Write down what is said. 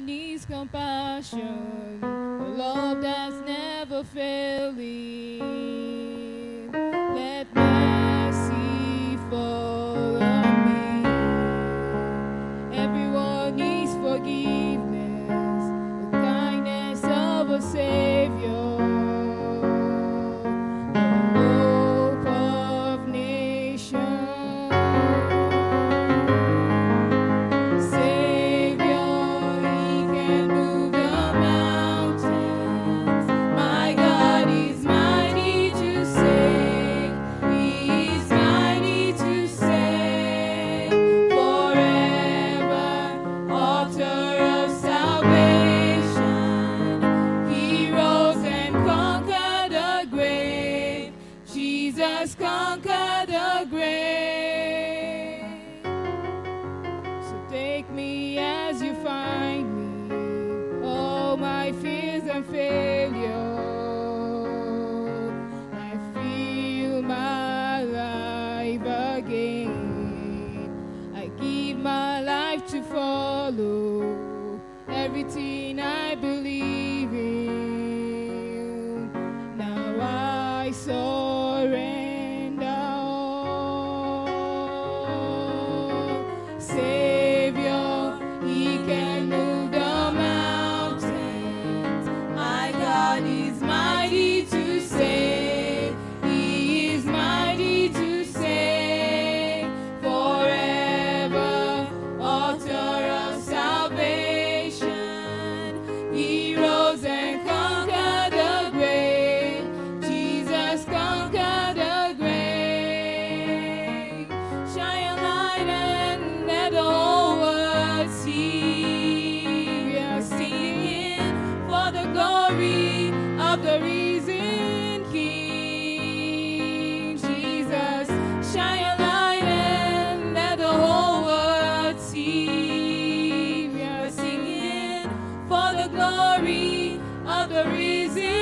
needs compassion, a love that's never failing. Let mercy fall on me. Everyone needs forgiveness, the kindness of a Savior. Everything I believe in, now I surrender all. Savior, He can move the mountains. My God is mighty to save. He is mighty to save forever. Author of salvation. He rose and conquered the grave. Jesus conquered the grave. Shine a light and let the whole world see. We are singing for the glory of the risen King. Jesus, shine a light and let the whole world see. We are singing for the glory of the risen